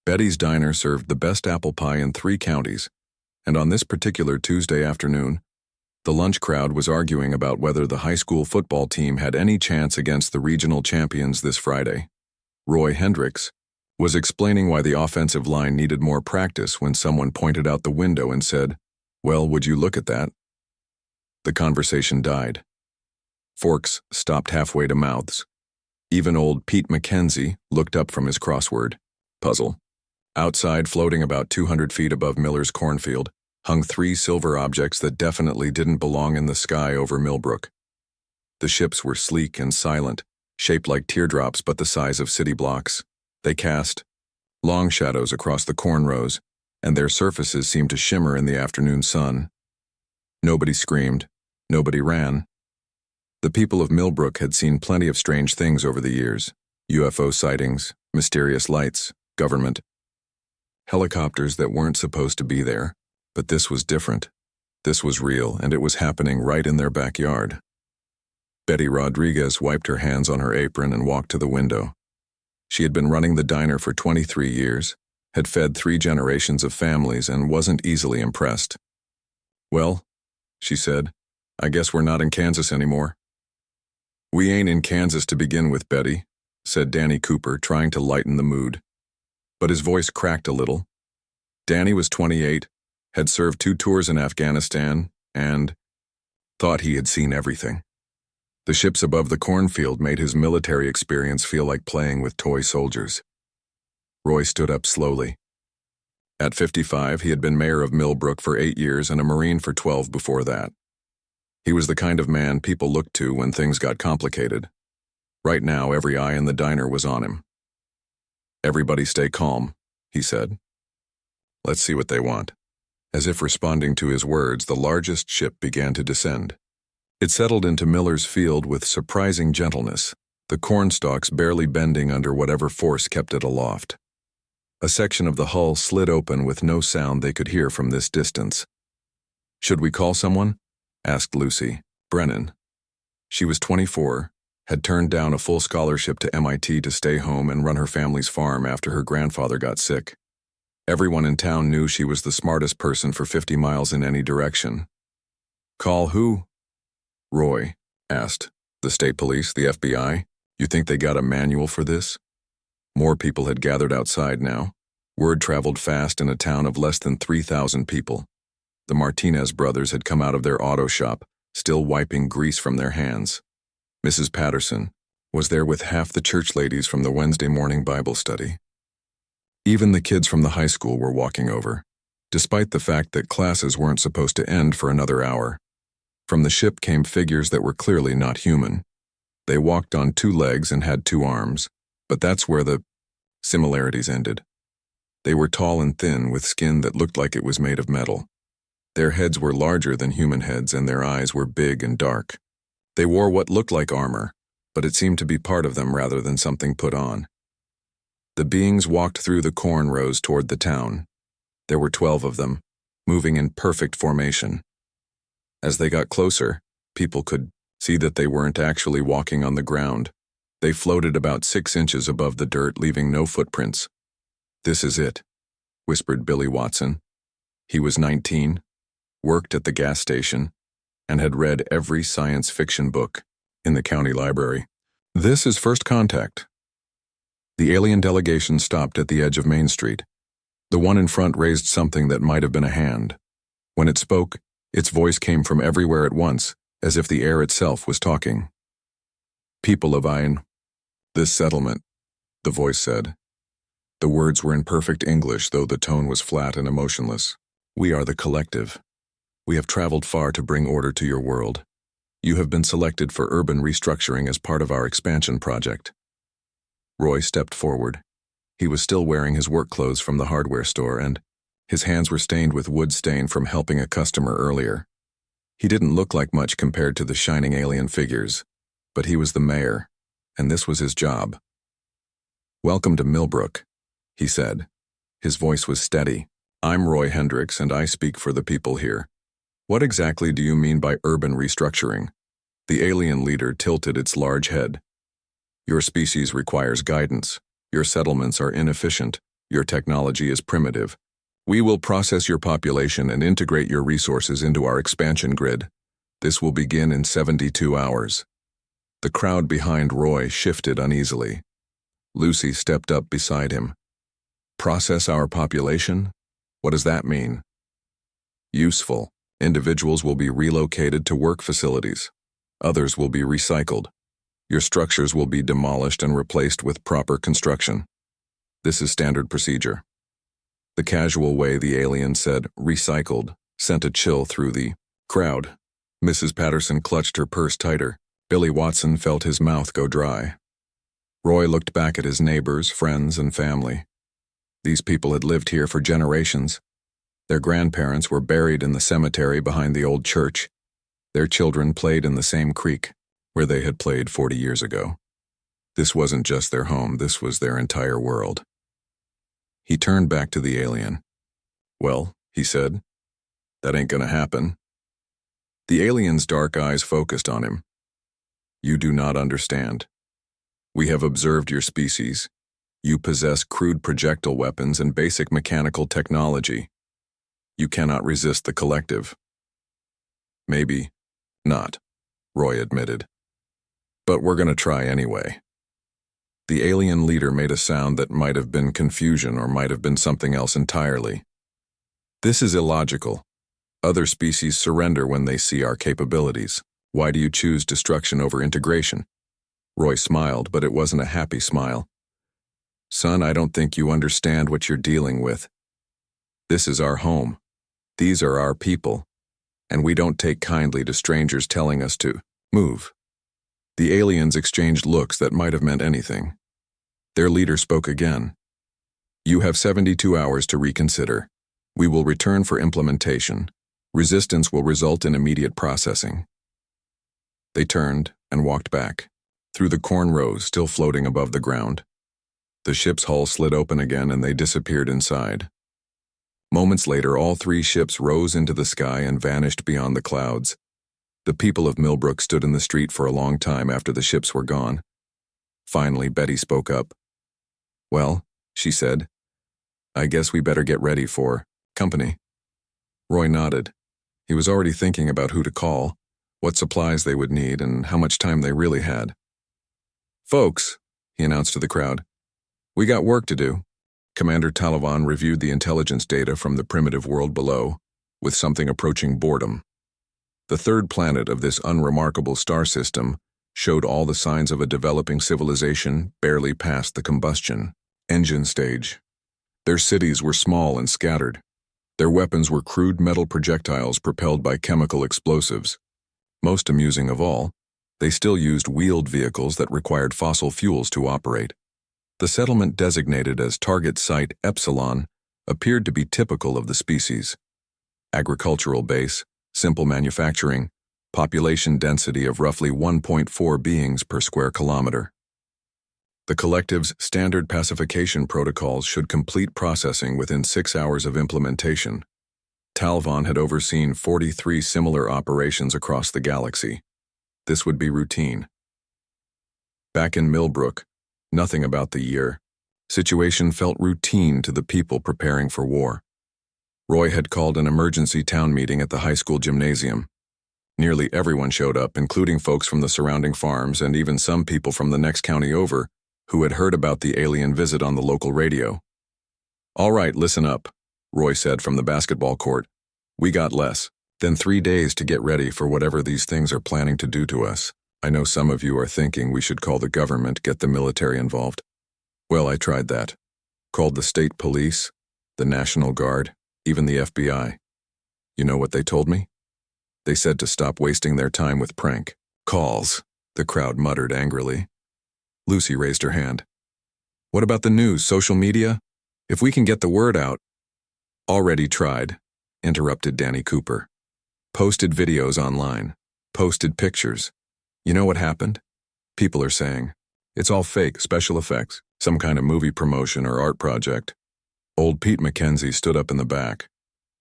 Betty's Diner served the best apple pie in 3 counties, and on this particular Tuesday afternoon, the lunch crowd was arguing about whether the high school football team had any chance against the regional champions this Friday. Roy Hendricks was explaining why the offensive line needed more practice when someone pointed out the window and said, "Well, would you look at that?" The conversation died. Forks stopped halfway to mouths. Even old Pete Mackenzie looked up from his crossword puzzle. Outside, floating about 200 feet above Miller's cornfield, hung 3 silver objects that definitely didn't belong in the sky over Millbrook. The ships were sleek and silent, shaped like teardrops but the size of city blocks. They cast long shadows across the corn rows, and their surfaces seemed to shimmer in the afternoon sun. Nobody screamed. Nobody ran. The people of Millbrook had seen plenty of strange things over the years: UFO sightings, mysterious lights, government helicopters that weren't supposed to be there, but this was different. This was real, and it was happening right in their backyard. Betty Rodriguez wiped her hands on her apron and walked to the window. She had been running the diner for 23 years, had fed 3 generations of families, and wasn't easily impressed. "Well," she said, "I guess we're not in Kansas anymore." "We ain't in Kansas to begin with, Betty," said Danny Cooper, trying to lighten the mood. But his voice cracked a little. Danny was 28, had served 2 tours in Afghanistan, and thought he had seen everything. The ships above the cornfield made his military experience feel like playing with toy soldiers. Roy stood up slowly. At 55, he had been mayor of Millbrook for 8 years and a Marine for 12 before that. He was the kind of man people looked to when things got complicated. Right now, every eye in the diner was on him. "Everybody stay calm," he said. "Let's see what they want." As if responding to his words, the largest ship began to descend. It settled into Miller's field with surprising gentleness, the cornstalks barely bending under whatever force kept it aloft. A section of the hull slid open with no sound they could hear from this distance. "Should we call someone?" asked Lucy Brennan. She was 24, had turned down a full scholarship to MIT to stay home and run her family's farm after her grandfather got sick. Everyone in town knew she was the smartest person for 50 miles in any direction. "Call who?" Roy asked. "The state police, the FBI? You think they got a manual for this?" More people had gathered outside now. Word traveled fast in a town of less than 3,000 people. The Martinez brothers had come out of their auto shop, still wiping grease from their hands. Mrs. Patterson was there with half the church ladies from the Wednesday morning Bible study. Even the kids from the high school were walking over, despite the fact that classes weren't supposed to end for another hour. From the ship came figures that were clearly not human. They walked on 2 legs and had 2 arms, but that's where the similarities ended. They were tall and thin, with skin that looked like it was made of metal. Their heads were larger than human heads, and their eyes were big and dark. They wore what looked like armor, but it seemed to be part of them rather than something put on. The beings walked through the corn rows toward the town. There were 12 of them, moving in perfect formation. As they got closer, people could see that they weren't actually walking on the ground. They floated about 6 inches above the dirt, leaving no footprints. "This is it," whispered Billy Watson. He was 19, worked at the gas station, and had read every science fiction book in the county library. "This is First Contact." The alien delegation stopped at the edge of Main Street. The one in front raised something that might have been a hand. When it spoke, its voice came from everywhere at once, as if the air itself was talking. "People of this settlement," the voice said. The words were in perfect English, though the tone was flat and emotionless. "We are the collective. We have traveled far to bring order to your world. You have been selected for urban restructuring as part of our expansion project." Roy stepped forward. He was still wearing his work clothes from the hardware store, and his hands were stained with wood stain from helping a customer earlier. He didn't look like much compared to the shining alien figures, but he was the mayor, and this was his job. "Welcome to Millbrook," he said. His voice was steady. "I'm Roy Hendricks, and I speak for the people here. What exactly do you mean by urban restructuring?" The alien leader tilted its large head. "Your species requires guidance. Your settlements are inefficient, Your technology is primitive. We will process your population and integrate your resources into our expansion grid. This will begin in 72 hours. The crowd behind Roy shifted uneasily. Lucy stepped up beside him. Process our population? What does that mean? Useful. Individuals will be relocated to work facilities. Others will be recycled. Your structures will be demolished and replaced with proper construction. This is standard procedure. The casual way the alien said recycled sent a chill through the crowd. Mrs. Patterson clutched her purse tighter. Billy Watson felt his mouth go dry. Roy looked back at his neighbors, friends, and family. These people had lived here for generations. Their grandparents were buried in the cemetery behind the old church. Their children played in the same creek, where they had played 40 years ago. This wasn't just their home, this was their entire world. He turned back to the alien. "Well," he said, "that ain't gonna happen." The alien's dark eyes focused on him. "You do not understand. We have observed your species. You possess crude projectile weapons and basic mechanical technology. You cannot resist the collective." "Maybe not," Roy admitted. "But we're gonna try anyway." The alien leader made a sound that might have been confusion or might have been something else entirely. "This is illogical. Other species surrender when they see our capabilities. Why do you choose destruction over integration?" Roy smiled, but it wasn't a happy smile. "Son, I don't think you understand what you're dealing with. This is our home. These are our people. And we don't take kindly to strangers telling us to move." The aliens exchanged looks that might have meant anything. Their leader spoke again. "You have 72 hours to reconsider. We will return for implementation. Resistance will result in immediate processing." They turned and walked back, through the corn rows still floating above the ground. The ship's hull slid open again and they disappeared inside. Moments later, all three ships rose into the sky and vanished beyond the clouds. The people of Millbrook stood in the street for a long time after the ships were gone. Finally, Betty spoke up. "Well," she said, "I guess we better get ready for company." Roy nodded. He was already thinking about who to call, what supplies they would need, and how much time they really had. "Folks," he announced to the crowd, "we got work to do." Commander Talavan reviewed the intelligence data from the primitive world below, with something approaching boredom. The third planet of this unremarkable star system showed all the signs of a developing civilization barely past the combustion engine stage. Their cities were small and scattered. Their weapons were crude metal projectiles propelled by chemical explosives. Most amusing of all, they still used wheeled vehicles that required fossil fuels to operate. The settlement designated as Target Site Epsilon appeared to be typical of the species. Agricultural base, simple manufacturing, population density of roughly 1.4 beings per square kilometer. The collective's standard pacification protocols should complete processing within 6 hours of implementation. Talvan had overseen 43 similar operations across the galaxy. This would be routine. Back in Millbrook, nothing about the year. Situation felt routine to the people preparing for war. Roy had called an emergency town meeting at the high school gymnasium. Nearly everyone showed up, including folks from the surrounding farms and even some people from the next county over who had heard about the alien visit on the local radio. "All right, listen up," Roy said from the basketball court. "We got less than 3 days to get ready for whatever these things are planning to do to us. I know some of you are thinking we should call the government, get the military involved. Well, I tried that. Called the state police, the National Guard, even the FBI. You know what they told me? They said to stop wasting their time with prank calls," the crowd muttered angrily. Lucy raised her hand. "What about the news, social media? If we can get the word out." "Already tried," interrupted Danny Cooper. "Posted videos online. Posted pictures. You know what happened? People are saying, it's all fake, special effects, some kind of movie promotion or art project." Old Pete McKenzie stood up in the back.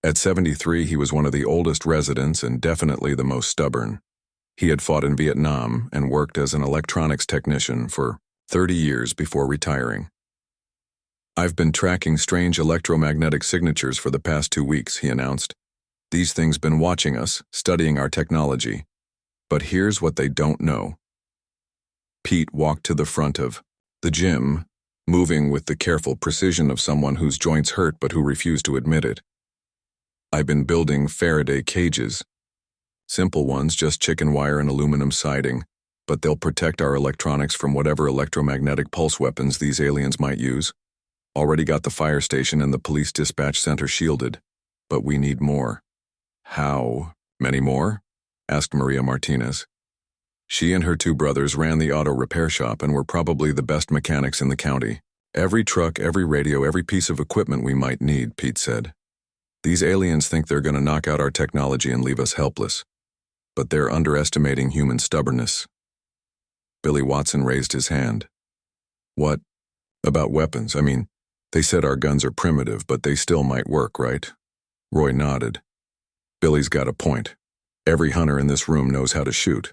At 73, he was one of the oldest residents and definitely the most stubborn. He had fought in Vietnam and worked as an electronics technician for 30 years before retiring. "I've been tracking strange electromagnetic signatures for the past 2 weeks," he announced. "These things been watching us, studying our technology. But here's what they don't know." Pete walked to the front of the gym, moving with the careful precision of someone whose joints hurt but who refused to admit it. "I've been building Faraday cages. Simple ones, just chicken wire and aluminum siding, but they'll protect our electronics from whatever electromagnetic pulse weapons these aliens might use. Already got the fire station and the police dispatch center shielded, but we need more." "How many more?" asked Maria Martinez. She and her 2 brothers ran the auto repair shop and were probably the best mechanics in the county. "Every truck, every radio, every piece of equipment we might need," Pete said. "These aliens think they're going to knock out our technology and leave us helpless. But they're underestimating human stubbornness." Billy Watson raised his hand. "What about weapons? I mean, they said our guns are primitive, but they still might work, right?" Roy nodded. "Billy's got a point. Every hunter in this room knows how to shoot.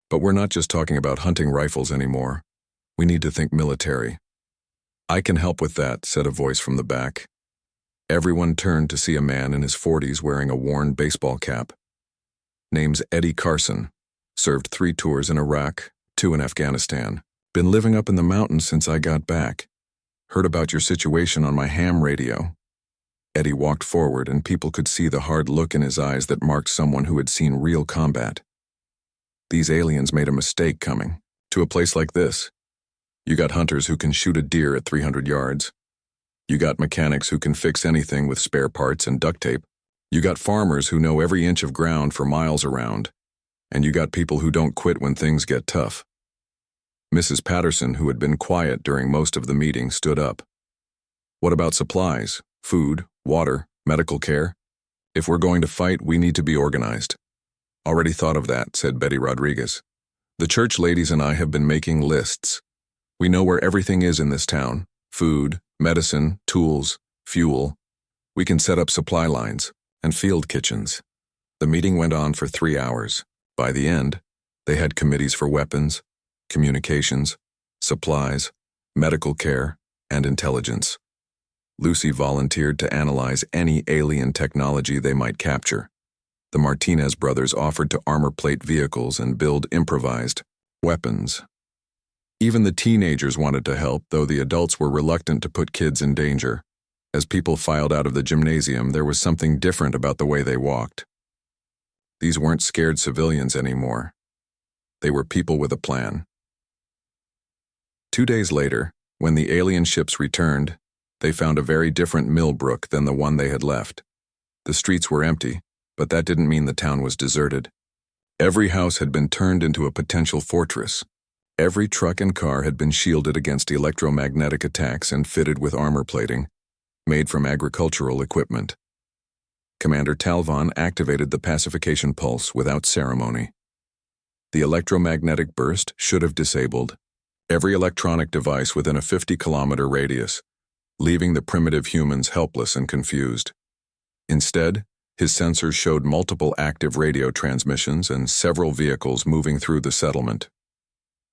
But we're not just talking about hunting rifles anymore. We need to think military." "I can help with that," said a voice from the back. Everyone turned to see a man in his 40s wearing a worn baseball cap. "Name's Eddie Carson. Served 3 tours in Iraq, 2 in Afghanistan. Been living up in the mountains since I got back. Heard about your situation on my ham radio." Eddie walked forward, and people could see the hard look in his eyes that marked someone who had seen real combat. "These aliens made a mistake coming to a place like this. You got hunters who can shoot a deer at 300 yards. You got mechanics who can fix anything with spare parts and duct tape. You got farmers who know every inch of ground for miles around. And you got people who don't quit when things get tough." Mrs. Patterson, who had been quiet during most of the meeting, stood up. "What about supplies, food, water, medical care? If we're going to fight, we need to be organized." "Already thought of that," said Betty Rodriguez. "The church ladies and I have been making lists. We know where everything is in this town: food, medicine, tools, fuel. We can set up supply lines and field kitchens." The meeting went on for 3 hours. By the end, they had committees for weapons, communications, supplies, medical care, and intelligence. Lucy volunteered to analyze any alien technology they might capture. The Martinez brothers offered to armor plate vehicles and build improvised weapons. Even the teenagers wanted to help, though the adults were reluctant to put kids in danger. As people filed out of the gymnasium, there was something different about the way they walked. These weren't scared civilians anymore. They were people with a plan. 2 days later, when the alien ships returned, they found a very different Millbrook than the one they had left. The streets were empty, but that didn't mean the town was deserted. Every house had been turned into a potential fortress. Every truck and car had been shielded against electromagnetic attacks and fitted with armor plating, made from agricultural equipment. Commander Talvon activated the pacification pulse without ceremony. The electromagnetic burst should have disabled every electronic device within a 50-kilometer radius, leaving the primitive humans helpless and confused. Instead, his sensors showed multiple active radio transmissions and several vehicles moving through the settlement.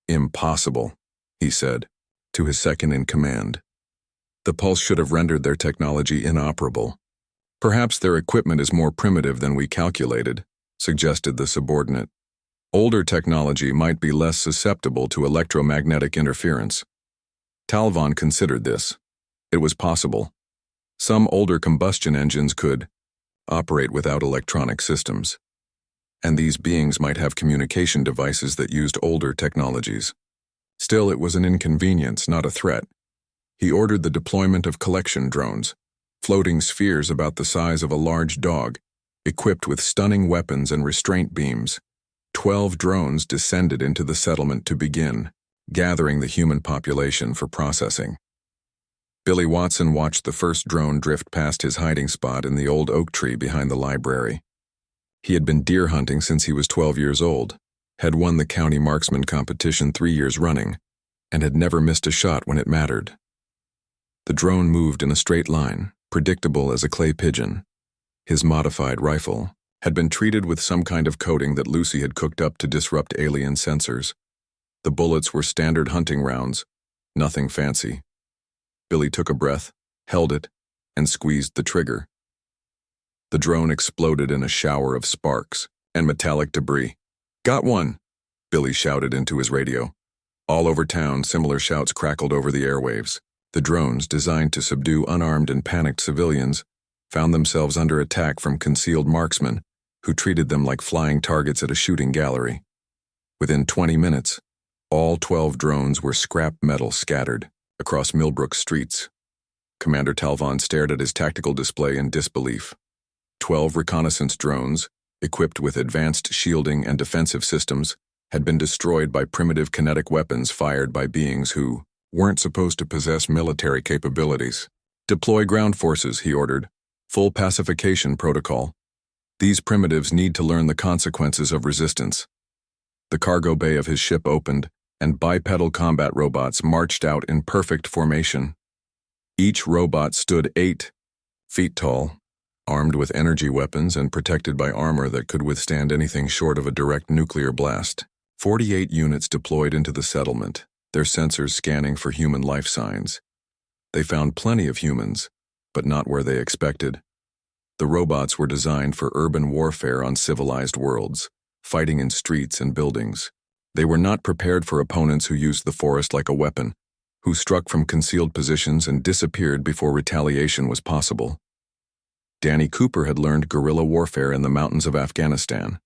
"Impossible," he said, to his second-in-command. "The pulse should have rendered their technology inoperable." "Perhaps their equipment is more primitive than we calculated," suggested the subordinate. "Older technology might be less susceptible to electromagnetic interference." Talvon considered this. It was possible. Some older combustion engines could operate without electronic systems, and these beings might have communication devices that used older technologies. Still, it was an inconvenience, not a threat. He ordered the deployment of collection drones, floating spheres about the size of a large dog, equipped with stunning weapons and restraint beams. 12 drones descended into the settlement to begin, gathering the human population for processing. Billy Watson watched the first drone drift past his hiding spot in the old oak tree behind the library. He had been deer hunting since he was 12 years old, had won the county marksman competition 3 years running, and had never missed a shot when it mattered. The drone moved in a straight line, predictable as a clay pigeon. His modified rifle had been treated with some kind of coating that Lucy had cooked up to disrupt alien sensors. The bullets were standard hunting rounds, nothing fancy. Billy took a breath, held it, and squeezed the trigger. The drone exploded in a shower of sparks and metallic debris. "Got one!" Billy shouted into his radio. All over town, similar shouts crackled over the airwaves. The drones, designed to subdue unarmed and panicked civilians, found themselves under attack from concealed marksmen who treated them like flying targets at a shooting gallery. Within 20 minutes, all 12 drones were scrap metal scattered across Millbrook streets. Commander Talvon stared at his tactical display in disbelief. 12 reconnaissance drones, equipped with advanced shielding and defensive systems, had been destroyed by primitive kinetic weapons fired by beings who weren't supposed to possess military capabilities. "Deploy ground forces," he ordered. "Full pacification protocol. These primitives need to learn the consequences of resistance." The cargo bay of his ship opened, and bipedal combat robots marched out in perfect formation. Each robot stood 8 feet tall, armed with energy weapons and protected by armor that could withstand anything short of a direct nuclear blast. 48 units deployed into the settlement, their sensors scanning for human life signs. They found plenty of humans, but not where they expected. The robots were designed for urban warfare on civilized worlds, fighting in streets and buildings. They were not prepared for opponents who used the forest like a weapon, who struck from concealed positions and disappeared before retaliation was possible. Danny Cooper had learned guerrilla warfare in the mountains of Afghanistan.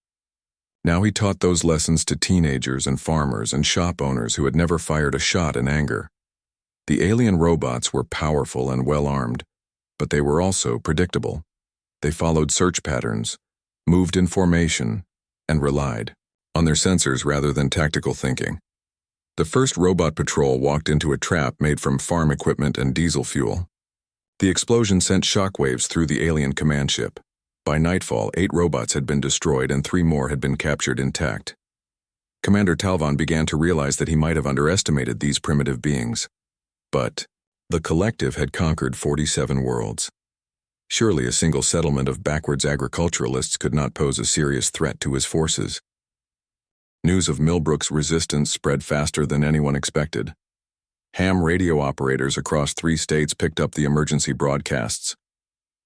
Now he taught those lessons to teenagers and farmers and shop owners who had never fired a shot in anger. The alien robots were powerful and well-armed, but they were also predictable. They followed search patterns, moved in formation, and relied on their sensors rather than tactical thinking. The first robot patrol walked into a trap made from farm equipment and diesel fuel. The explosion sent shockwaves through the alien command ship. By nightfall, 8 robots had been destroyed and 3 more had been captured intact. Commander Talvon began to realize that he might have underestimated these primitive beings. But the collective had conquered 47 worlds. Surely a single settlement of backwards agriculturalists could not pose a serious threat to his forces. News of Millbrook's resistance spread faster than anyone expected. Ham radio operators across 3 states picked up the emergency broadcasts.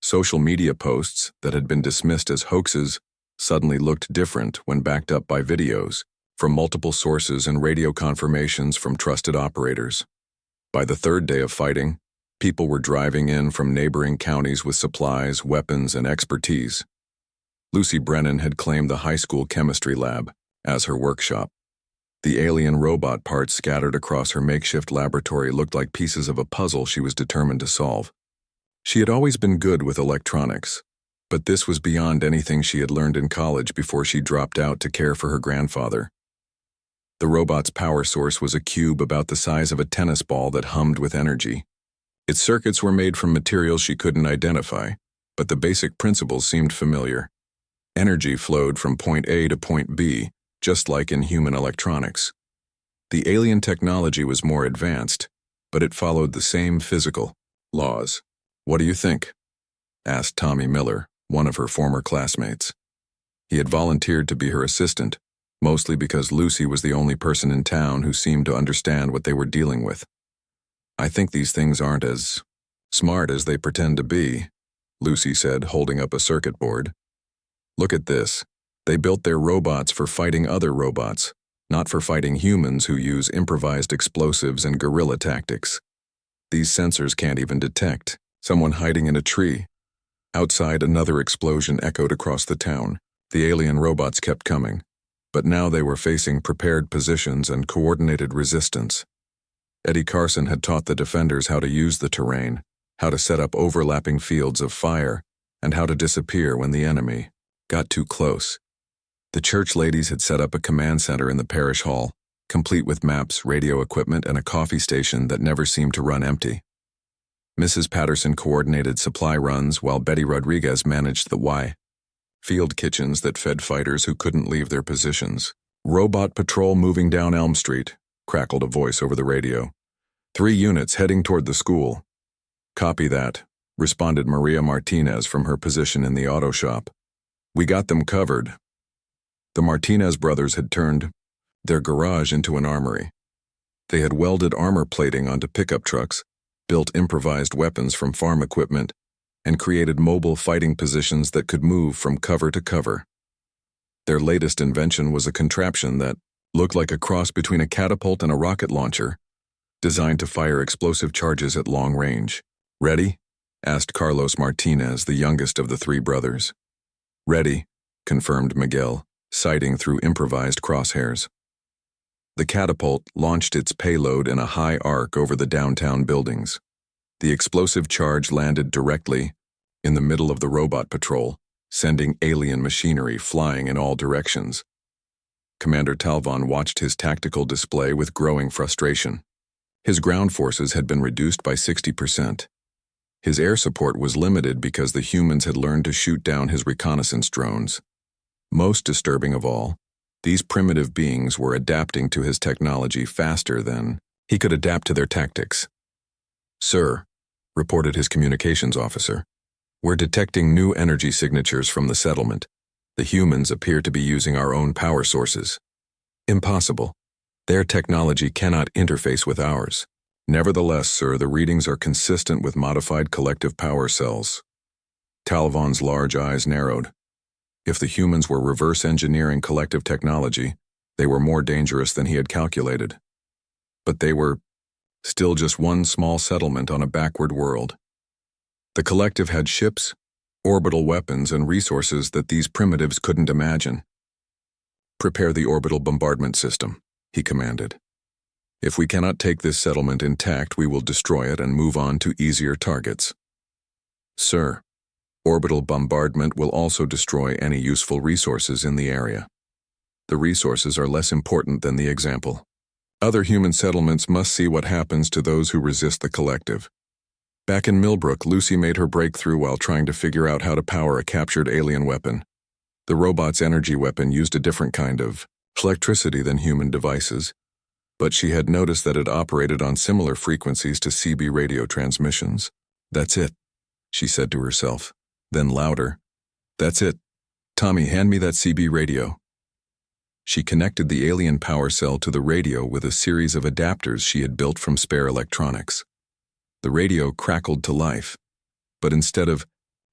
Social media posts that had been dismissed as hoaxes suddenly looked different when backed up by videos from multiple sources and radio confirmations from trusted operators. By the 3rd day of fighting, people were driving in from neighboring counties with supplies, weapons, and expertise. Lucy Brennan had claimed the high school chemistry lab as her workshop. The alien robot parts scattered across her makeshift laboratory looked like pieces of a puzzle she was determined to solve. She had always been good with electronics, but this was beyond anything she had learned in college before she dropped out to care for her grandfather. The robot's power source was a cube about the size of a tennis ball that hummed with energy. Its circuits were made from materials she couldn't identify, but the basic principles seemed familiar. Energy flowed from point A to point B, just like in human electronics. The alien technology was more advanced, but it followed the same physical laws. "What do you think?" asked Tommy Miller, one of her former classmates. He had volunteered to be her assistant, mostly because Lucy was the only person in town who seemed to understand what they were dealing with. "I think these things aren't as smart as they pretend to be," Lucy said, holding up a circuit board. "Look at this. They built their robots for fighting other robots, not for fighting humans who use improvised explosives and guerrilla tactics. These sensors can't even detect someone hiding in a tree." Outside, another explosion echoed across the town. The alien robots kept coming, but now they were facing prepared positions and coordinated resistance. Eddie Carson had taught the defenders how to use the terrain, how to set up overlapping fields of fire, and how to disappear when the enemy got too close. The church ladies had set up a command center in the parish hall, complete with maps, radio equipment, and a coffee station that never seemed to run empty. Mrs. Patterson coordinated supply runs while Betty Rodriguez managed the Y field kitchens that fed fighters who couldn't leave their positions. "Robot patrol moving down Elm Street," crackled a voice over the radio. 3 units heading toward the school." "Copy that," responded Maria Martinez from her position in the auto shop. "We got them covered." The Martinez brothers had turned their garage into an armory. They had welded armor plating onto pickup trucks built improvised weapons from farm equipment, and created mobile fighting positions that could move from cover to cover. Their latest invention was a contraption that looked like a cross between a catapult and a rocket launcher, designed to fire explosive charges at long range. "Ready?" asked Carlos Martinez, the youngest of the three brothers. "Ready," confirmed Miguel, sighting through improvised crosshairs. The catapult launched its payload in a high arc over the downtown buildings. The explosive charge landed directly in the middle of the robot patrol, sending alien machinery flying in all directions. Commander Talvon watched his tactical display with growing frustration. His ground forces had been reduced by 60%. His air support was limited because the humans had learned to shoot down his reconnaissance drones. Most disturbing of all, these primitive beings were adapting to his technology faster than he could adapt to their tactics. "Sir," reported his communications officer, "we're detecting new energy signatures from the settlement. The humans appear to be using our own power sources." "Impossible. Their technology cannot interface with ours." "Nevertheless, sir, the readings are consistent with modified collective power cells." Talvon's large eyes narrowed. If the humans were reverse engineering collective technology, they were more dangerous than he had calculated. But they were still just one small settlement on a backward world. The collective had ships, orbital weapons, and resources that these primitives couldn't imagine. "Prepare the orbital bombardment system," he commanded. "If we cannot take this settlement intact, we will destroy it and move on to easier targets." "Sir, orbital bombardment will also destroy any useful resources in the area. The resources are less important than the example. Other human settlements must see what happens to those who resist the collective." Back in Millbrook, Lucy made her breakthrough while trying to figure out how to power a captured alien weapon. The robot's energy weapon used a different kind of electricity than human devices, but she had noticed that it operated on similar frequencies to CB radio transmissions. "That's it," she said to herself. Then louder, "That's it. Tommy, hand me that CB radio." She connected the alien power cell to the radio with a series of adapters she had built from spare electronics. The radio crackled to life, but instead of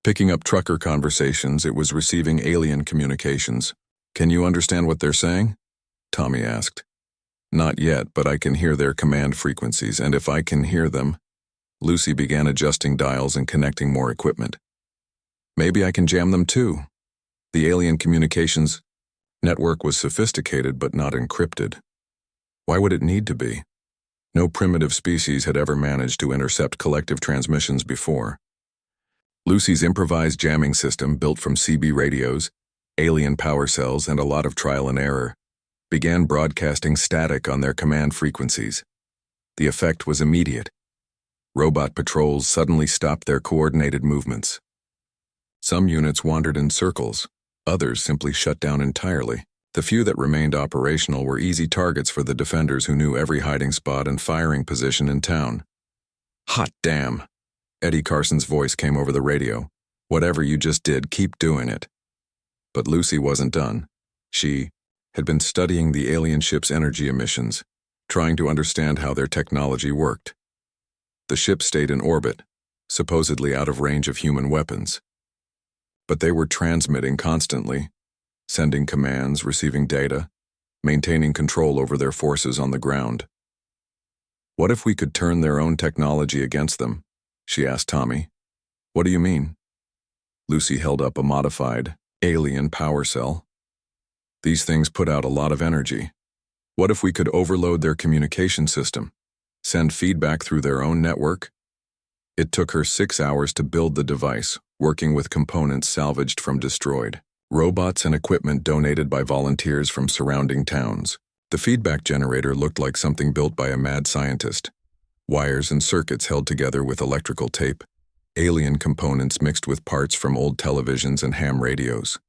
picking up trucker conversations, it was receiving alien communications. "Can you understand what they're saying?" Tommy asked. "Not yet, but I can hear their command frequencies, and if I can hear them..." Lucy began adjusting dials and connecting more equipment. "Maybe I can jam them too." The alien communications network was sophisticated but not encrypted. Why would it need to be? No primitive species had ever managed to intercept collective transmissions before. Lucy's improvised jamming system, built from CB radios, alien power cells, and a lot of trial and error, began broadcasting static on their command frequencies. The effect was immediate. Robot patrols suddenly stopped their coordinated movements. Some units wandered in circles, others simply shut down entirely. The few that remained operational were easy targets for the defenders who knew every hiding spot and firing position in town. "Hot damn!" Eddie Carson's voice came over the radio. "Whatever you just did, keep doing it." But Lucy wasn't done. She had been studying the alien ship's energy emissions, trying to understand how their technology worked. The ship stayed in orbit, supposedly out of range of human weapons. But they were transmitting constantly, sending commands, receiving data, maintaining control over their forces on the ground. "What if we could turn their own technology against them?" she asked Tommy. "What do you mean?" Lucy held up a modified, alien power cell. "These things put out a lot of energy. What if we could overload their communication system, send feedback through their own network?" It took her 6 hours to build the device, working with components salvaged from destroyed robots and equipment donated by volunteers from surrounding towns. The feedback generator looked like something built by a mad scientist. Wires and circuits held together with electrical tape, alien components mixed with parts from old televisions and ham radios.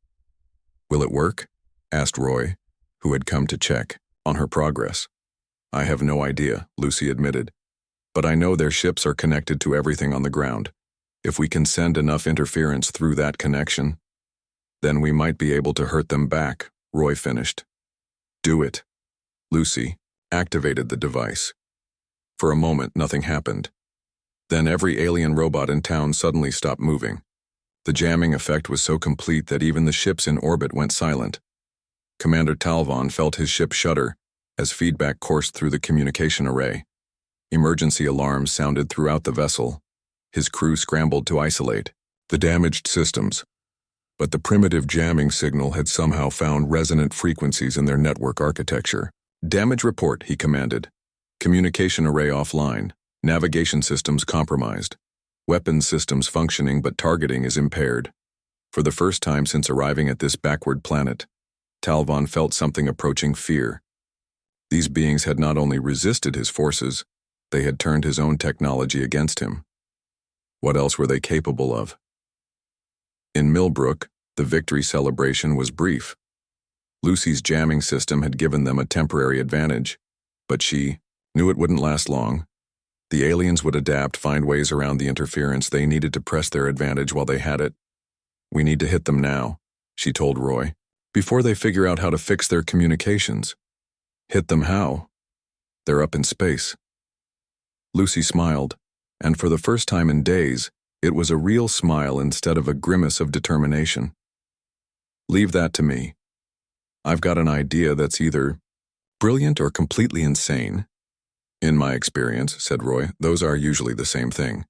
"Will it work?" asked Roy, who had come to check on her progress. "I have no idea," Lucy admitted. "But I know their ships are connected to everything on the ground. If we can send enough interference through that connection, then we might be able to hurt them back," Roy finished. "Do it." Lucy activated the device. For a moment, nothing happened. Then every alien robot in town suddenly stopped moving. The jamming effect was so complete that even the ships in orbit went silent. Commander Talvon felt his ship shudder as feedback coursed through the communication array. Emergency alarms sounded throughout the vessel. His crew scrambled to isolate the damaged systems. But the primitive jamming signal had somehow found resonant frequencies in their network architecture. "Damage report," he commanded. "Communication array offline. Navigation systems compromised. Weapons systems functioning but targeting is impaired." For the first time since arriving at this backward planet, Talvon felt something approaching fear. These beings had not only resisted his forces, they had turned his own technology against him. What else were they capable of? In Millbrook, the victory celebration was brief. Lucy's jamming system had given them a temporary advantage, but she knew it wouldn't last long. The aliens would adapt, find ways around the interference. They needed to press their advantage while they had it. "We need to hit them now," she told Roy, "before they figure out how to fix their communications." "Hit them how?" "They're up in space." Lucy smiled, and for the first time in days, it was a real smile instead of a grimace of determination. "Leave that to me. I've got an idea that's either brilliant or completely insane." "In my experience," said Roy, "those are usually the same thing."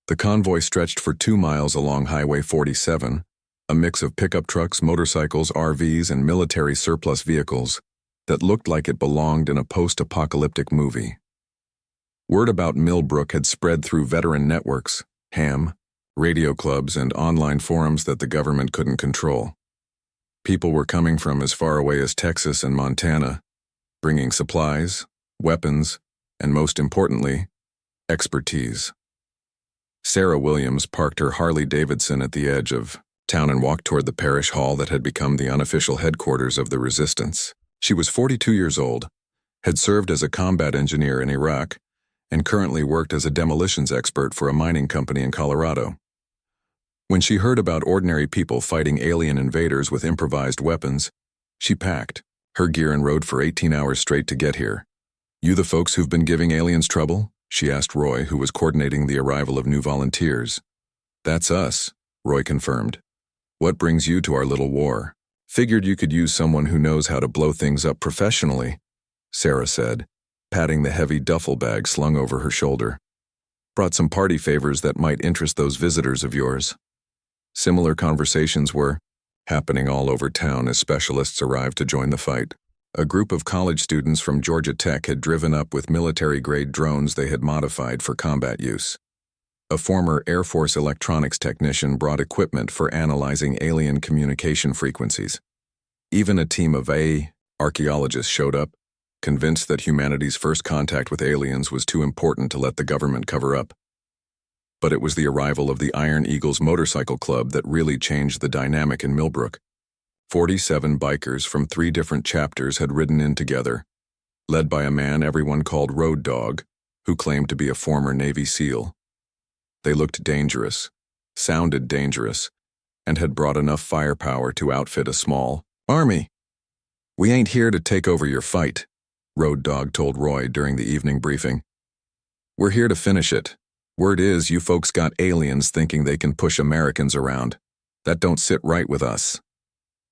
The convoy stretched for 2 miles along Highway 47, a mix of pickup trucks, motorcycles, RVs, and military surplus vehicles that looked like it belonged in a post-apocalyptic movie. Word about Millbrook had spread through veteran networks, ham, radio clubs, and online forums that the government couldn't control. People were coming from as far away as Texas and Montana, bringing supplies, weapons, and most importantly, expertise. Sarah Williams parked her Harley-Davidson at the edge of town and walked toward the parish hall that had become the unofficial headquarters of the resistance. She was 42 years old, had served as a combat engineer in Iraq, and currently worked as a demolitions expert for a mining company in Colorado. When she heard about ordinary people fighting alien invaders with improvised weapons, she packed her gear and rode for 18 hours straight to get here. "You the folks who've been giving aliens trouble?" she asked Roy, who was coordinating the arrival of new volunteers. "That's us," Roy confirmed. "What brings you to our little war?" "Figured you could use someone who knows how to blow things up professionally," Sarah said, patting the heavy duffel bag slung over her shoulder. "Brought some party favors that might interest those visitors of yours." Similar conversations were happening all over town as specialists arrived to join the fight. A group of college students from Georgia Tech had driven up with military-grade drones they had modified for combat use. A former Air Force electronics technician brought equipment for analyzing alien communication frequencies. Even a team of archaeologists showed up, convinced that humanity's first contact with aliens was too important to let the government cover up. But it was the arrival of the Iron Eagles Motorcycle Club that really changed the dynamic in Millbrook. 47 bikers from 3 different chapters had ridden in together, led by a man everyone called Road Dog, who claimed to be a former Navy SEAL. They looked dangerous, sounded dangerous, and had brought enough firepower to outfit a small army. "We ain't here to take over your fight," Road Dog told Roy during the evening briefing. "We're here to finish it. Word is you folks got aliens thinking they can push Americans around. That don't sit right with us."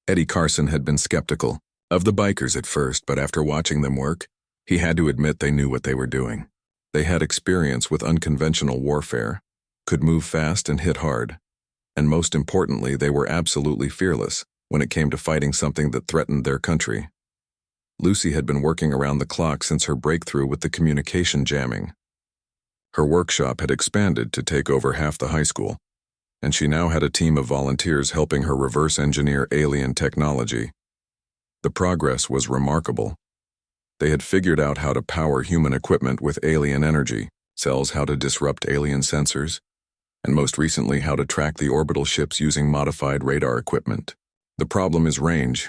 Eddie Carson had been skeptical of the bikers at first, but after watching them work, he had to admit they knew what they were doing. They had experience with unconventional warfare, could move fast and hit hard, and most importantly, they were absolutely fearless when it came to fighting something that threatened their country. Lucy had been working around the clock since her breakthrough with the communication jamming. Her workshop had expanded to take over half the high school, and she now had a team of volunteers helping her reverse engineer alien technology. The progress was remarkable. They had figured out how to power human equipment with alien energy cells, how to disrupt alien sensors, and most recently how to track the orbital ships using modified radar equipment. "The problem is range,"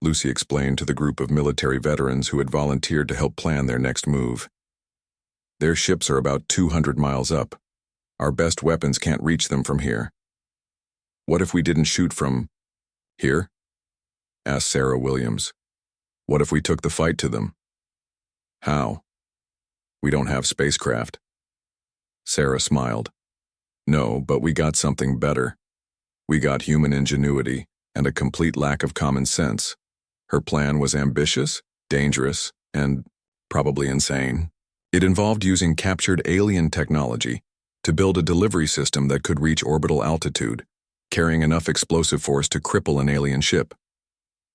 Lucy explained to the group of military veterans who had volunteered to help plan their next move. "Their ships are about 200 miles up. Our best weapons can't reach them from here." "What if we didn't shoot from here?" asked Sarah Williams. "What if we took the fight to them?" "How?" "We don't have spacecraft." Sarah smiled. No, but we got something better. We got human ingenuity and a complete lack of common sense. Her plan was ambitious, dangerous, and probably insane. It involved using captured alien technology to build a delivery system that could reach orbital altitude, carrying enough explosive force to cripple an alien ship.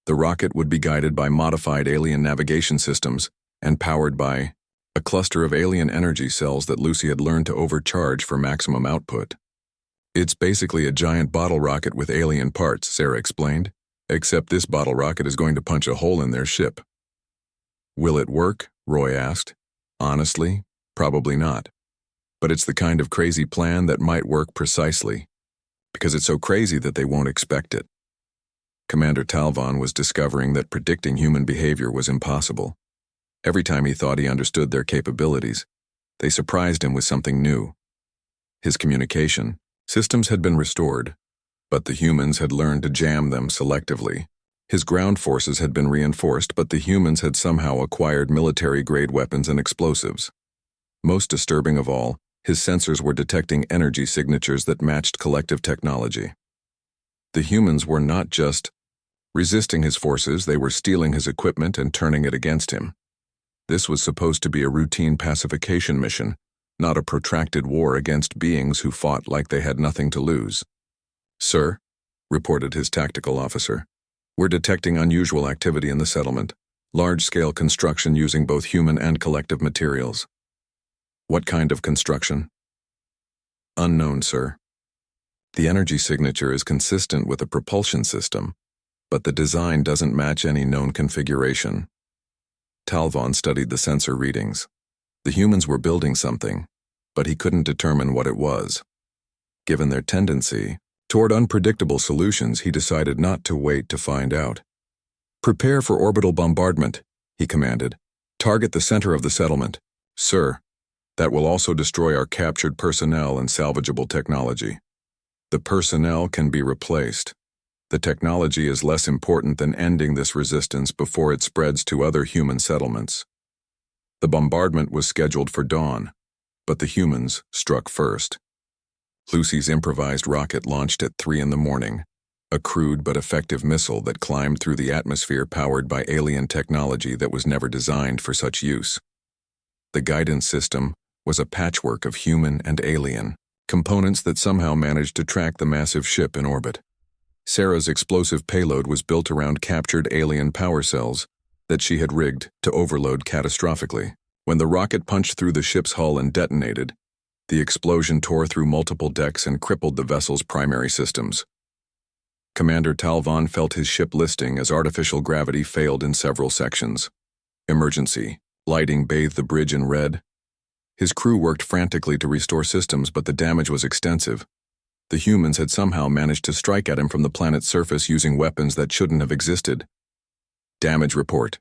The rocket would be guided by modified alien navigation systems and powered by a cluster of alien energy cells that Lucy had learned to overcharge for maximum output. It's basically a giant bottle rocket with alien parts, Sarah explained, except this bottle rocket is going to punch a hole in their ship. Will it work? Roy asked. Honestly, probably not. But it's the kind of crazy plan that might work precisely, because it's so crazy that they won't expect it. Commander Talvon was discovering that predicting human behavior was impossible. Every time he thought he understood their capabilities, they surprised him with something new. His communication systems had been restored, but the humans had learned to jam them selectively. His ground forces had been reinforced, but the humans had somehow acquired military-grade weapons and explosives. Most disturbing of all, his sensors were detecting energy signatures that matched collective technology. The humans were not just resisting his forces, they were stealing his equipment and turning it against him. This was supposed to be a routine pacification mission, not a protracted war against beings who fought like they had nothing to lose. "Sir," reported his tactical officer, "we're detecting unusual activity in the settlement, large-scale construction using both human and collective materials." "What kind of construction?" "Unknown, sir. The energy signature is consistent with a propulsion system, but the design doesn't match any known configuration." Talvon studied the sensor readings. The humans were building something, but he couldn't determine what it was. Given their tendency toward unpredictable solutions, he decided not to wait to find out. "Prepare for orbital bombardment," he commanded. "Target the center of the settlement." "Sir, that will also destroy our captured personnel and salvageable technology." "The personnel can be replaced. The technology is less important than ending this resistance before it spreads to other human settlements." The bombardment was scheduled for dawn, but the humans struck first. Lucy's improvised rocket launched at 3 a.m, a crude but effective missile that climbed through the atmosphere powered by alien technology that was never designed for such use. The guidance system was a patchwork of human and alien components that somehow managed to track the massive ship in orbit. Sarah's explosive payload was built around captured alien power cells that she had rigged to overload catastrophically. When the rocket punched through the ship's hull and detonated, the explosion tore through multiple decks and crippled the vessel's primary systems. Commander Talvon felt his ship listing as artificial gravity failed in several sections. Emergency. Lighting bathed the bridge in red. His crew worked frantically to restore systems, but the damage was extensive. The humans had somehow managed to strike at him from the planet's surface using weapons that shouldn't have existed. Damage report.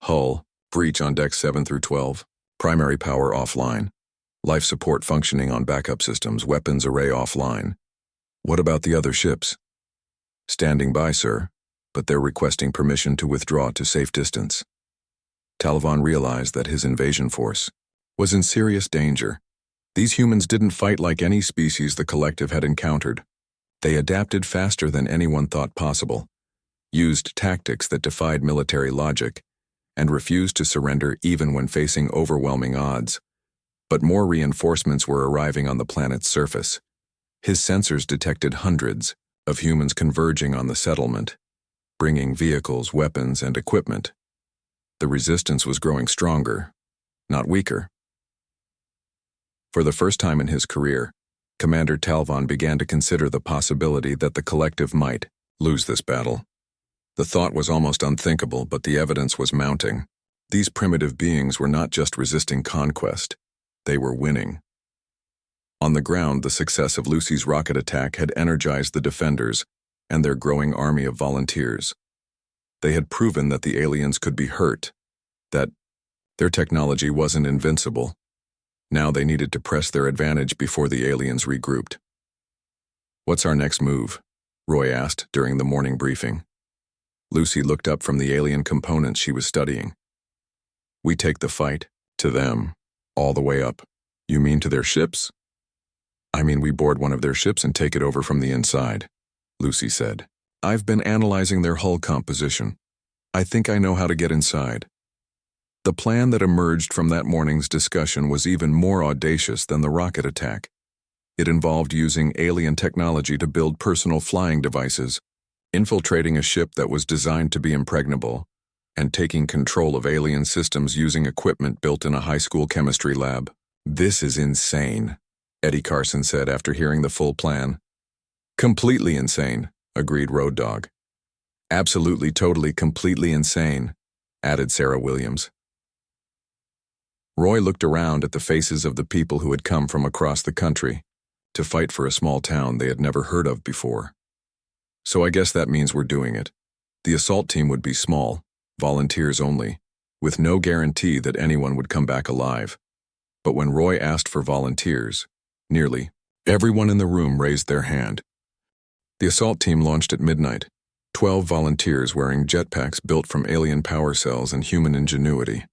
Hull, breach on decks 7 through 12. Primary power offline. Life support functioning on backup systems, weapons array offline. What about the other ships? Standing by, sir, but they're requesting permission to withdraw to safe distance. Talvon realized that his invasion force was in serious danger. These humans didn't fight like any species the collective had encountered. They adapted faster than anyone thought possible, used tactics that defied military logic, and refused to surrender even when facing overwhelming odds. But more reinforcements were arriving on the planet's surface. His sensors detected hundreds of humans converging on the settlement, bringing vehicles, weapons, and equipment. The resistance was growing stronger, not weaker. For the first time in his career, Commander Talvon began to consider the possibility that the collective might lose this battle. The thought was almost unthinkable, but the evidence was mounting. These primitive beings were not just resisting conquest, they were winning. On the ground, the success of Lucy's rocket attack had energized the defenders and their growing army of volunteers. They had proven that the aliens could be hurt, that their technology wasn't invincible. Now they needed to press their advantage before the aliens regrouped. "What's our next move?" Roy asked during the morning briefing. Lucy looked up from the alien components she was studying. "We take the fight to them, all the way up. You mean to their ships? I mean we board one of their ships and take it over from the inside, Lucy said. I've been analyzing their hull composition. I think I know how to get inside. The plan that emerged from that morning's discussion was even more audacious than the rocket attack. It involved using alien technology to build personal flying devices, infiltrating a ship that was designed to be impregnable, and taking control of alien systems using equipment built in a high school chemistry lab. This is insane, Eddie Carson said after hearing the full plan. Completely insane, agreed Road Dogg. Absolutely, totally, completely insane, added Sarah Williams. Roy looked around at the faces of the people who had come from across the country to fight for a small town they had never heard of before. So I guess that means we're doing it. The assault team would be small, volunteers only, with no guarantee that anyone would come back alive. But when Roy asked for volunteers, nearly everyone in the room raised their hand. The assault team launched at midnight, 12 volunteers wearing jetpacks built from alien power cells and human ingenuity.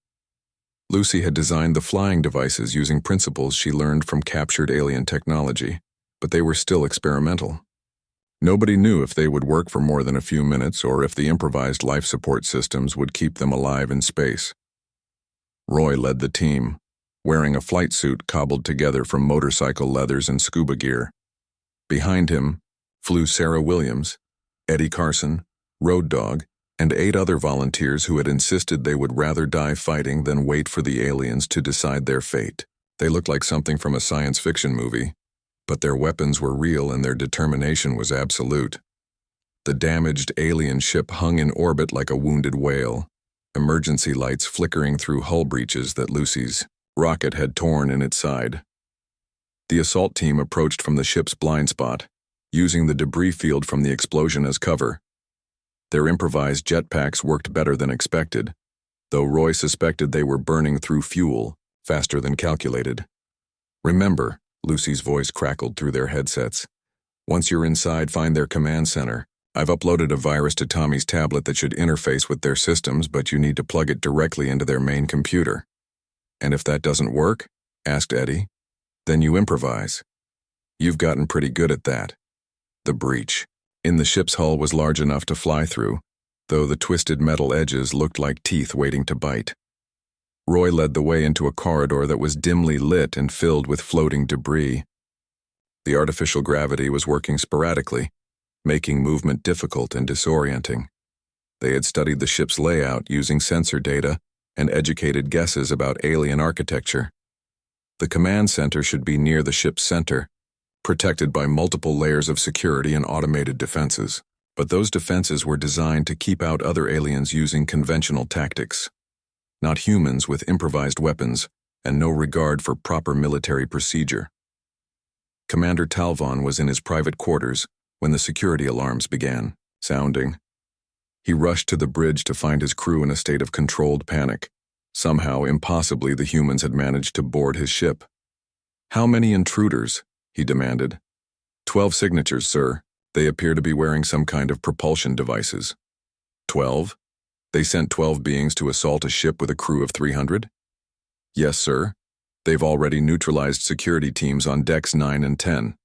Lucy had designed the flying devices using principles she learned from captured alien technology, but they were still experimental. Nobody knew if they would work for more than a few minutes or if the improvised life support systems would keep them alive in space. Roy led the team, wearing a flight suit cobbled together from motorcycle leathers and scuba gear. Behind him flew Sarah Williams, Eddie Carson, Road Dogg, and 8 other volunteers who had insisted they would rather die fighting than wait for the aliens to decide their fate. They looked like something from a science fiction movie, but their weapons were real and their determination was absolute. The damaged alien ship hung in orbit like a wounded whale, emergency lights flickering through hull breaches that Lucy's rocket had torn in its side. The assault team approached from the ship's blind spot, using the debris field from the explosion as cover. Their improvised jetpacks worked better than expected, though Roy suspected they were burning through fuel faster than calculated. Remember, Lucy's voice crackled through their headsets. Once you're inside, find their command center. I've uploaded a virus to Tommy's tablet that should interface with their systems, but you need to plug it directly into their main computer. And if that doesn't work, asked Eddie, then you improvise. You've gotten pretty good at that. The breach in the ship's hull was large enough to fly through, though the twisted metal edges looked like teeth waiting to bite. Roy led the way into a corridor that was dimly lit and filled with floating debris. The artificial gravity was working sporadically, making movement difficult and disorienting. They had studied the ship's layout using sensor data and educated guesses about alien architecture. The command center should be near the ship's center, protected by multiple layers of security and automated defenses. But those defenses were designed to keep out other aliens using conventional tactics, not humans with improvised weapons and no regard for proper military procedure. Commander Talvon was in his private quarters when the security alarms began sounding. He rushed to the bridge to find his crew in a state of controlled panic. Somehow, impossibly, the humans had managed to board his ship. How many intruders? He demanded. 12 signatures, sir. They appear to be wearing some kind of propulsion devices. 12? They sent 12 beings to assault a ship with a crew of 300? Yes, sir. They've already neutralized security teams on decks 9 and 10.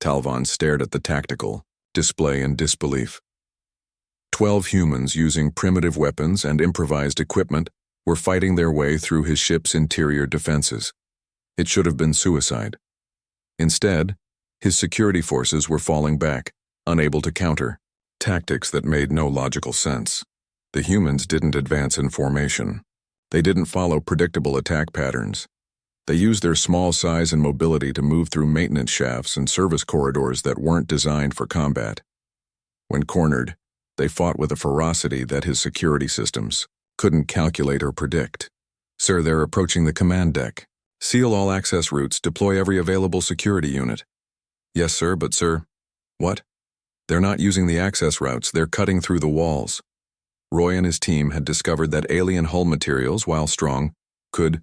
Talvon stared at the tactical display in disbelief. 12 humans using primitive weapons and improvised equipment were fighting their way through his ship's interior defenses. It should have been suicide. Instead, his security forces were falling back, unable to counter, tactics that made no logical sense. The humans didn't advance in formation. They didn't follow predictable attack patterns. They used their small size and mobility to move through maintenance shafts and service corridors that weren't designed for combat. When cornered, they fought with a ferocity that his security systems couldn't calculate or predict. Sir, they're approaching the command deck. Seal all access routes, deploy every available security unit. Yes, sir, but sir... What? They're not using the access routes, they're cutting through the walls. Roy and his team had discovered that alien hull materials, while strong, could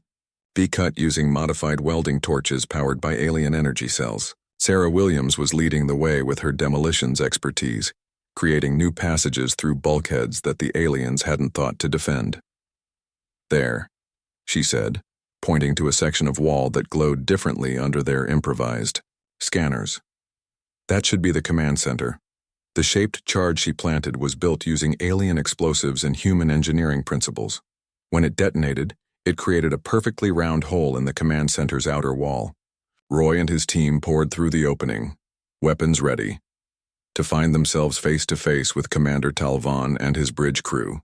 be cut using modified welding torches powered by alien energy cells. Sarah Williams was leading the way with her demolitions expertise, creating new passages through bulkheads that the aliens hadn't thought to defend. There, she said, pointing to a section of wall that glowed differently under their improvised scanners. That should be the command center. The shaped charge she planted was built using alien explosives and human engineering principles. When it detonated, it created a perfectly round hole in the command center's outer wall. Roy and his team poured through the opening, weapons ready, to find themselves face to face with Commander Talvan and his bridge crew.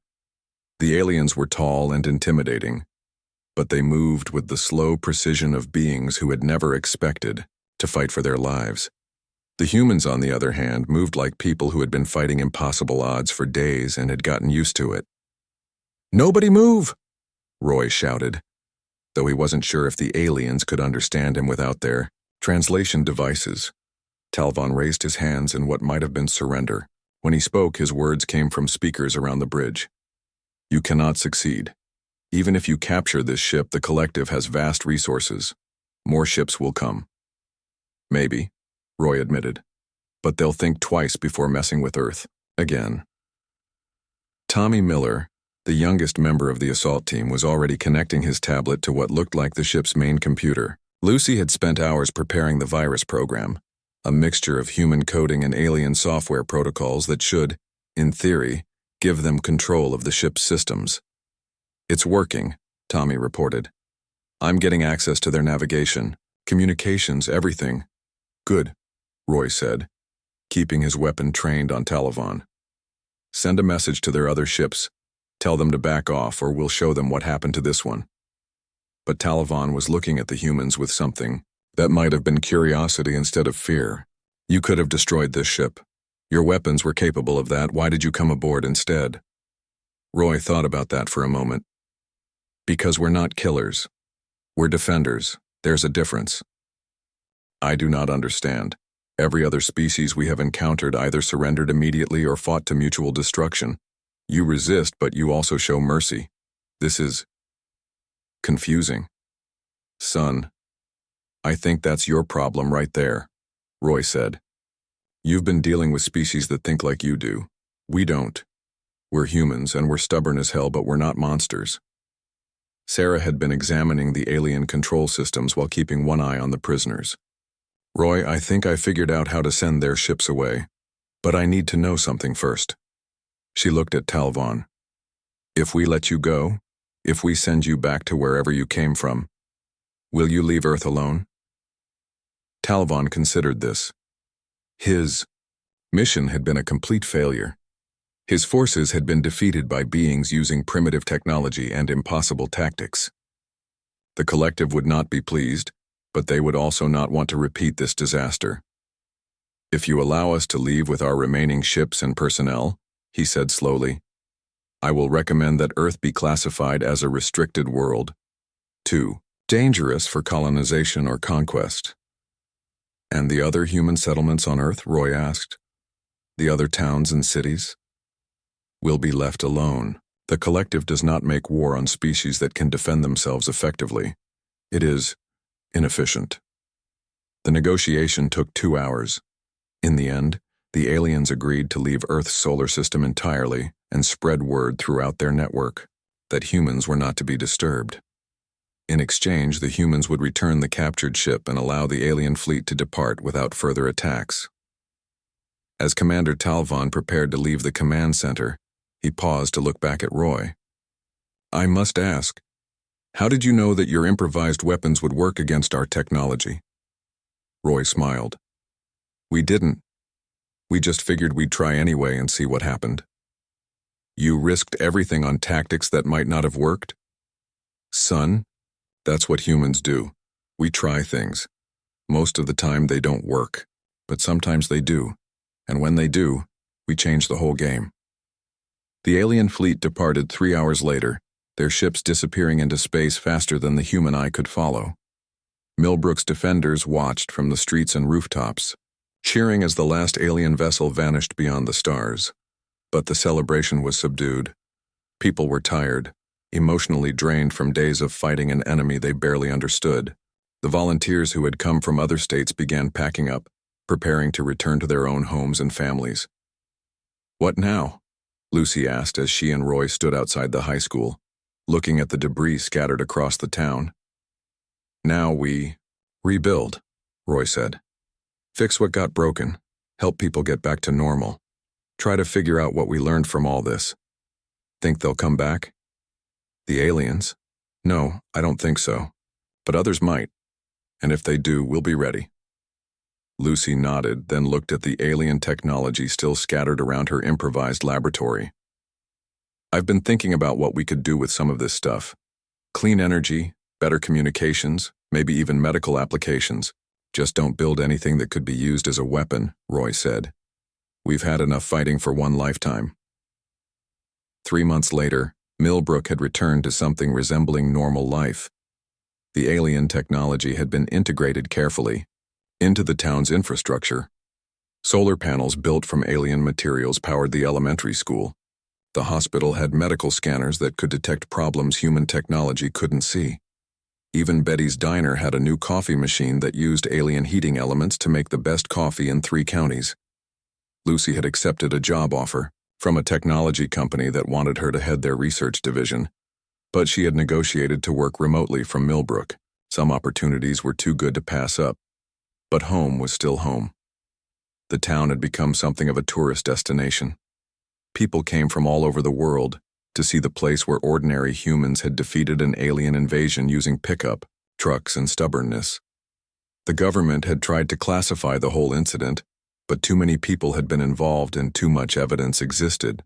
The aliens were tall and intimidating, but they moved with the slow precision of beings who had never expected to fight for their lives. The humans, on the other hand, moved like people who had been fighting impossible odds for days and had gotten used to it. "Nobody move!" Roy shouted, though he wasn't sure if the aliens could understand him without their translation devices. Talvan raised his hands in what might have been surrender. When he spoke, his words came from speakers around the bridge. "You cannot succeed. Even if you capture this ship, the collective has vast resources. More ships will come." "Maybe," Roy admitted, "but they'll think twice before messing with Earth again." Tommy Miller, the youngest member of the assault team, was already connecting his tablet to what looked like the ship's main computer. Lucy had spent hours preparing the virus program, a mixture of human coding and alien software protocols that should, in theory, give them control of the ship's systems. "It's working," Tommy reported. "I'm getting access to their navigation, communications, everything." "Good," Roy said, keeping his weapon trained on Talvan. "Send a message to their other ships. Tell them to back off, or we'll show them what happened to this one." But Talvan was looking at the humans with something that might have been curiosity instead of fear. "You could have destroyed this ship. Your weapons were capable of that. Why did you come aboard instead?" Roy thought about that for a moment. "Because we're not killers. We're defenders. There's a difference." "I do not understand. Every other species we have encountered either surrendered immediately or fought to mutual destruction. You resist, but you also show mercy. This is confusing." "Son, I think that's your problem right there," Roy said. "You've been dealing with species that think like you do. We don't. We're humans, and we're stubborn as hell, but we're not monsters." Sarah had been examining the alien control systems while keeping one eye on the prisoners. "Roy, I think I figured out how to send their ships away, but I need to know something first." She looked at Talvan. "If we let you go, if we send you back to wherever you came from, will you leave Earth alone?" Talvan considered this. His mission had been a complete failure. His forces had been defeated by beings using primitive technology and impossible tactics. The collective would not be pleased, but they would also not want to repeat this disaster. "If you allow us to leave with our remaining ships and personnel," he said slowly, "I will recommend that Earth be classified as a restricted world. 2. Dangerous for colonization or conquest." "And the other human settlements on Earth?" Roy asked. "The other towns and cities?" "Will be left alone. The collective does not make war on species that can defend themselves effectively. It is inefficient." The negotiation took 2 hours. In the end, the aliens agreed to leave Earth's solar system entirely and spread word throughout their network that humans were not to be disturbed. In exchange, the humans would return the captured ship and allow the alien fleet to depart without further attacks. As Commander Talvan prepared to leave the command center, he paused to look back at Roy. "I must ask, how did you know that your improvised weapons would work against our technology?" Roy smiled. "We didn't. We just figured we'd try anyway and see what happened." "You risked everything on tactics that might not have worked?" "Son, that's what humans do. We try things. Most of the time they don't work, but sometimes they do. And when they do, we change the whole game." The alien fleet departed 3 hours later, their ships disappearing into space faster than the human eye could follow. Millbrook's defenders watched from the streets and rooftops, cheering as the last alien vessel vanished beyond the stars. But the celebration was subdued. People were tired, emotionally drained from days of fighting an enemy they barely understood. The volunteers who had come from other states began packing up, preparing to return to their own homes and families. "What now?" Lucy asked as she and Roy stood outside the high school, looking at the debris scattered across the town. Now we rebuild, Roy said. Fix what got broken, help people get back to normal. Try to figure out what we learned from all this. Think they'll come back? The aliens? No, I don't think so. But others might. And if they do, we'll be ready. Lucy nodded, then looked at the alien technology still scattered around her improvised laboratory. I've been thinking about what we could do with some of this stuff. Clean energy, better communications, maybe even medical applications. Just don't build anything that could be used as a weapon, Roy said. We've had enough fighting for one lifetime. 3 months later, Millbrook had returned to something resembling normal life. The alien technology had been integrated carefully into the town's infrastructure. Solar panels built from alien materials powered the elementary school. The hospital had medical scanners that could detect problems human technology couldn't see. Even Betty's Diner had a new coffee machine that used alien heating elements to make the best coffee in 3 counties. Lucy had accepted a job offer from a technology company that wanted her to head their research division, but she had negotiated to work remotely from Millbrook. Some opportunities were too good to pass up, but home was still home. The town had become something of a tourist destination. People came from all over the world to see the place where ordinary humans had defeated an alien invasion using pickup trucks and stubbornness. The government had tried to classify the whole incident, but too many people had been involved and too much evidence existed.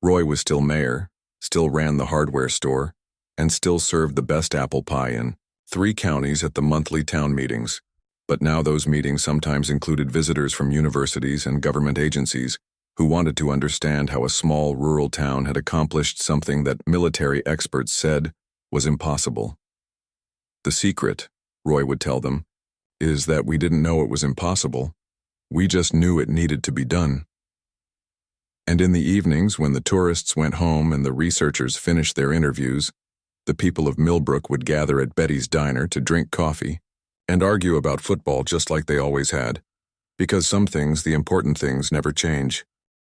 Roy was still mayor, still ran the hardware store, and still served the best apple pie in 3 counties at the monthly town meetings. But now those meetings sometimes included visitors from universities and government agencies who wanted to understand how a small rural town had accomplished something that military experts said was impossible. The secret, Roy would tell them, is that we didn't know it was impossible. We just knew it needed to be done. And in the evenings, when the tourists went home and the researchers finished their interviews, the people of Millbrook would gather at Betty's Diner to drink coffee and argue about football just like they always had, because some things, the important things, never change.